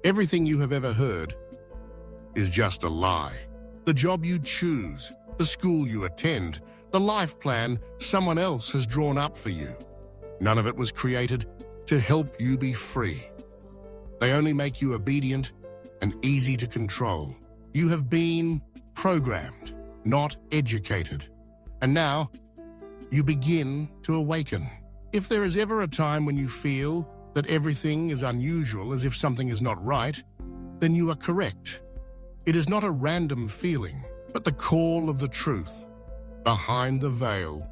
Everything you have ever heard is just a lie. The job you choose, the school you attend, the life plan someone else has drawn up for you. None of it was created to help you be free. They only make you obedient and easy to control. You have been programmed, not educated. And now, you begin to awaken. If there is ever a time when you feel that everything is unusual, as if something is not right, then you are correct. It is not a random feeling, but the call of the truth behind the veil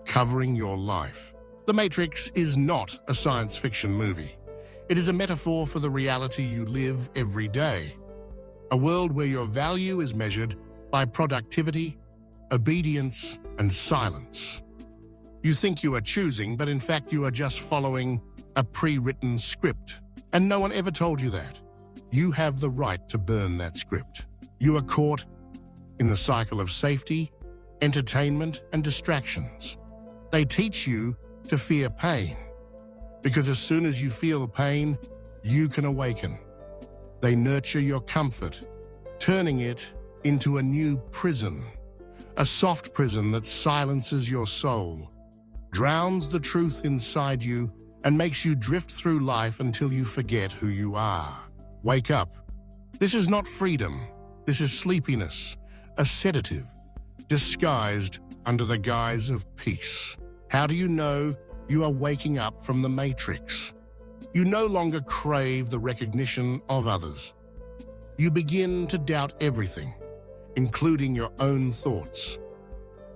covering your life. The Matrix is not a science fiction movie. It is a metaphor for the reality you live every day. A world where your value is measured by productivity, obedience, and silence. You think you are choosing, but in fact you are just following a pre-written script. And no one ever told you that. You have the right to burn that script. You are caught in the cycle of safety, entertainment, and distractions. They teach you to fear pain, because as soon as you feel pain, you can awaken. They nurture your comfort, turning it into a new prison, a soft prison that silences your soul, drowns the truth inside you, and makes you drift through life until you forget who you are. Wake up. This is not freedom. This is sleepiness, a sedative, disguised under the guise of peace. How do you know you are waking up from the Matrix? You no longer crave the recognition of others. You begin to doubt everything, including your own thoughts.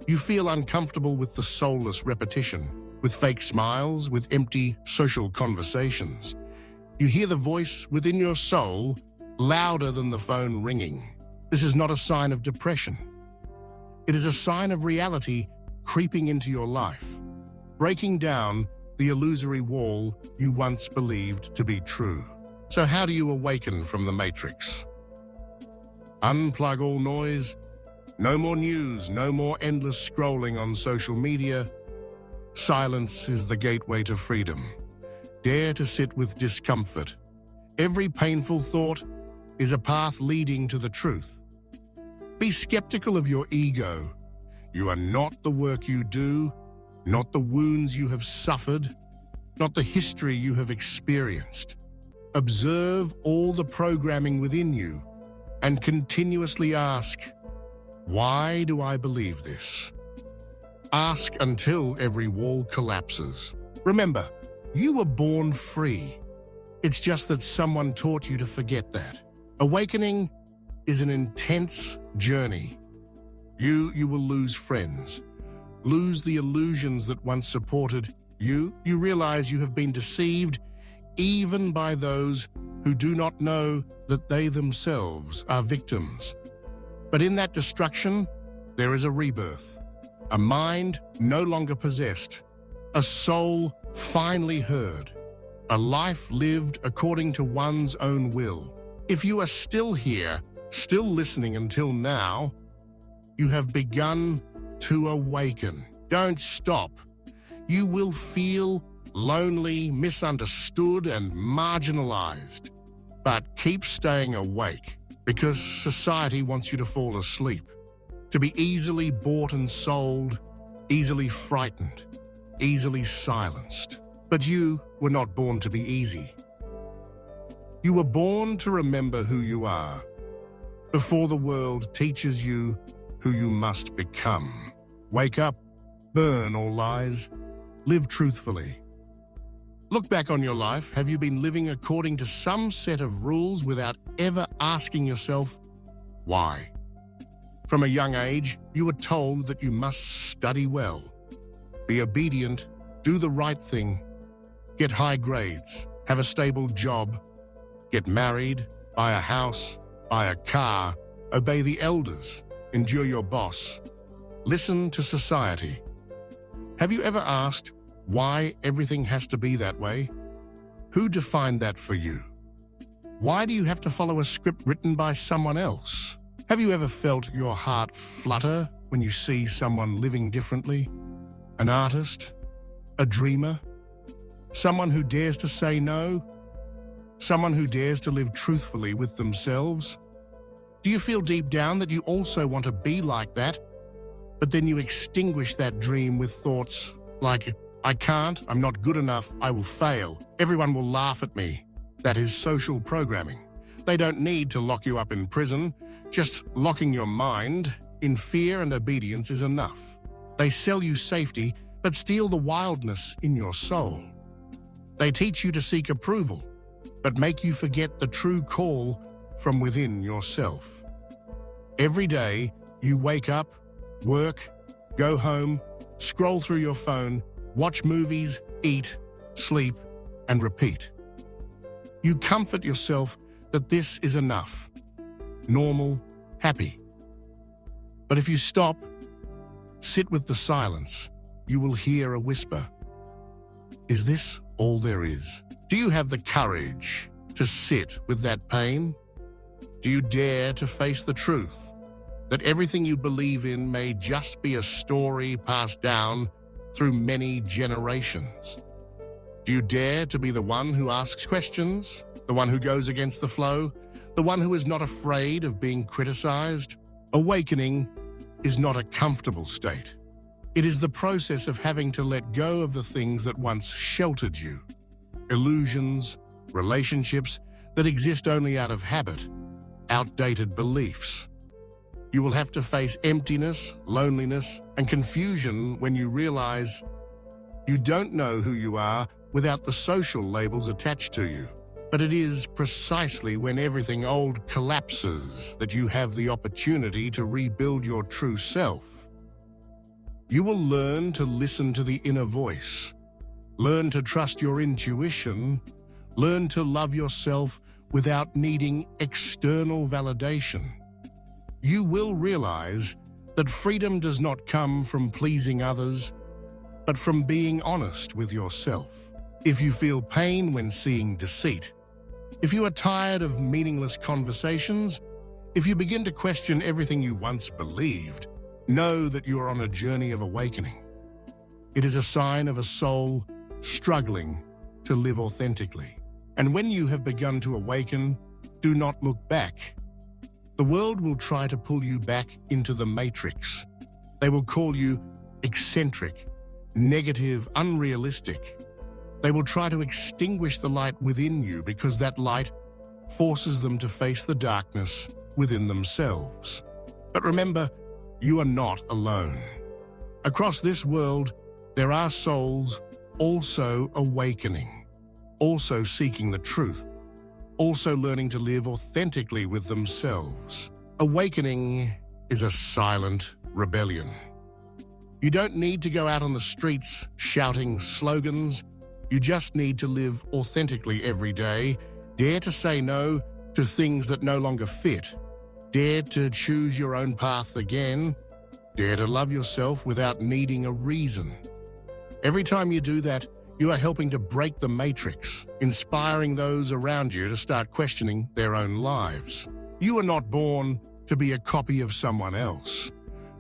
You feel uncomfortable with the soulless repetition, with fake smiles, with empty social conversations. You hear the voice within your soul louder than the phone ringing. This is not a sign of depression. It is a sign of reality creeping into your life, breaking down the illusory wall you once believed to be true. So how do you awaken from the Matrix? Unplug all noise. No more news, no more endless scrolling on social media. Silence is the gateway to freedom. Dare to sit with discomfort. Every painful thought is a path leading to the truth. Be skeptical of your ego. You are not the work you do, not the wounds you have suffered, not the history you have experienced. Observe all the programming within you and continuously ask, why do I believe this? Ask until every wall collapses. Remember, you were born free. It's just that someone taught you to forget that. Awakening is an intense journey. You will lose friends, lose the illusions that once supported you. You realize you have been deceived even by those who do not know that they themselves are victims. But in that destruction, there is a rebirth, a mind no longer possessed, a soul finally heard, a life lived according to one's own will. If you are still here, still listening until now, you have begun to awaken. Don't stop. You will feel lonely, misunderstood, and marginalized. But keep staying awake, because society wants you to fall asleep, to be easily bought and sold, easily frightened, easily silenced. But you were not born to be easy. You were born to remember who you are, before the world teaches you who you must become. Wake up, burn all lies, live truthfully. Look back on your life. Have you been living according to some set of rules without ever asking yourself, why? From a young age, you were told that you must study well, be obedient, do the right thing, get high grades, have a stable job, get married, buy a house, buy a car, obey the elders, endure your boss, listen to society. Have you ever asked why everything has to be that way? Who defined that for you? Why do you have to follow a script written by someone else? Have you ever felt your heart flutter when you see someone living differently? An artist? A dreamer? Someone who dares to say no? Someone who dares to live truthfully with themselves? Do you feel deep down that you also want to be like that, but then you extinguish that dream with thoughts like, I can't, I'm not good enough, I will fail, everyone will laugh at me? That is social programming. They don't need to lock you up in prison. Just locking your mind in fear and obedience is enough. They sell you safety, but steal the wildness in your soul. They teach you to seek approval, but make you forget the true call from within yourself. Every day, you wake up, work, go home, scroll through your phone, watch movies, eat, sleep, and repeat. You comfort yourself that this is enough, normal, happy. But if you stop, sit with the silence, you will hear a whisper. Is this all there is? Do you have the courage to sit with that pain? Do you dare to face the truth that everything you believe in may just be a story passed down through many generations? Do you dare to be the one who asks questions, the one who goes against the flow, the one who is not afraid of being criticized? Awakening is not a comfortable state. It is the process of having to let go of the things that once sheltered you. Illusions, relationships that exist only out of habit, outdated beliefs. You will have to face emptiness, loneliness, and confusion when you realize you don't know who you are without the social labels attached to you. But it is precisely when everything old collapses that you have the opportunity to rebuild your true self. You will learn to listen to the inner voice, learn to trust your intuition, learn to love yourself without needing external validation. You will realize that freedom does not come from pleasing others, but from being honest with yourself. If you feel pain when seeing deceit, if you are tired of meaningless conversations, if you begin to question everything you once believed, know that you are on a journey of awakening. It is a sign of a soul struggling to live authentically. And when you have begun to awaken, do not look back. The world will try to pull you back into the matrix. They will call you eccentric, negative, unrealistic. They will try to extinguish the light within you because that light forces them to face the darkness within themselves. But remember, you are not alone. Across this world, there are souls also awakening, also seeking the truth, also learning to live authentically with themselves. Awakening is a silent rebellion. You don't need to go out on the streets shouting slogans. You just need to live authentically every day, dare to say no to things that no longer fit, dare to choose your own path again, dare to love yourself without needing a reason. Every time you do that, you are helping to break the matrix, inspiring those around you to start questioning their own lives. You are not born to be a copy of someone else,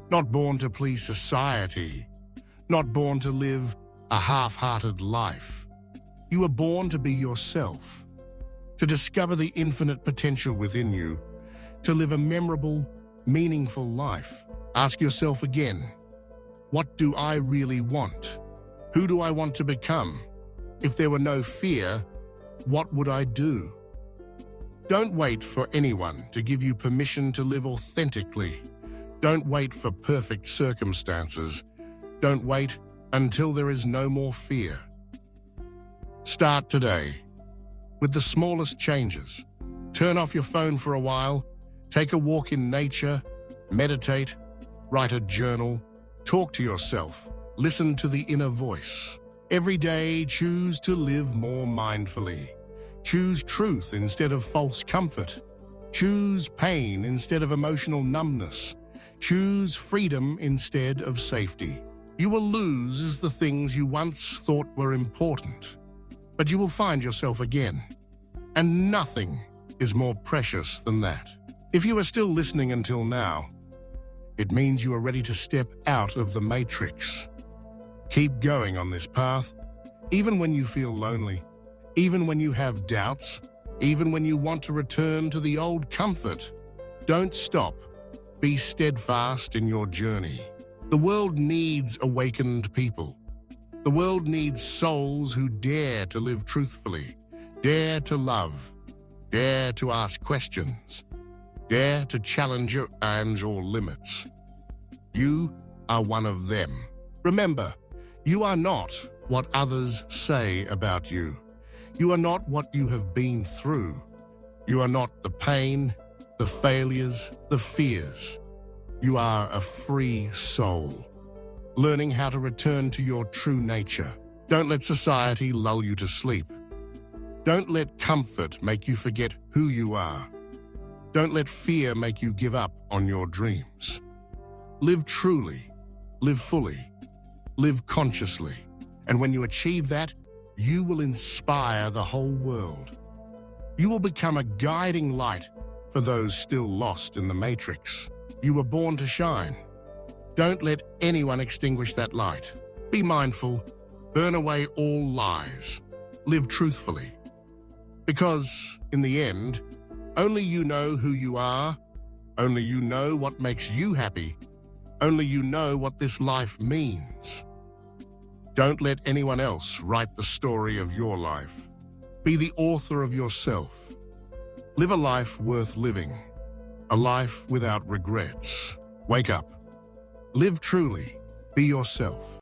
not born to please society, not born to live a half-hearted life. You were born to be yourself, to discover the infinite potential within you, to live a memorable, meaningful life. Ask yourself again, what do I really want? Who do I want to become? If there were no fear, what would I do? Don't wait for anyone to give you permission to live authentically. Don't wait for perfect circumstances. Don't wait until there is no more fear. Start today with the smallest changes. Turn off your phone for a while, take a walk in nature, meditate, write a journal, talk to yourself, listen to the inner voice. Every day, choose to live more mindfully. Choose truth instead of false comfort. Choose pain instead of emotional numbness. Choose freedom instead of safety. You will lose the things you once thought were important, but you will find yourself again. And nothing is more precious than that. If you are still listening until now, it means you are ready to step out of the matrix. Keep going on this path, even when you feel lonely, even when you have doubts, Even when you want to return to the old comfort, don't stop. Be steadfast in your journey. The world needs awakened people. The world needs souls who dare to live truthfully, dare to love, dare to ask questions, dare to challenge your aims or limits. You are one of them. Remember, you are not what others say about you. You are not what you have been through. You are not the pain, the failures, the fears. You are a free soul, learning how to return to your true nature. Don't let society lull you to sleep. Don't let comfort make you forget who you are. Don't let fear make you give up on your dreams. Live truly, live fully, live consciously. And when you achieve that, you will inspire the whole world. You will become a guiding light for those still lost in the matrix. You were born to shine. Don't let anyone extinguish that light. Be mindful, burn away all lies, live truthfully. Because, in the end, only you know who you are, only you know what makes you happy, only you know what this life means. Don't let anyone else write the story of your life. Be the author of yourself. Live a life worth living, a life without regrets. Wake up. Live truly. Be yourself.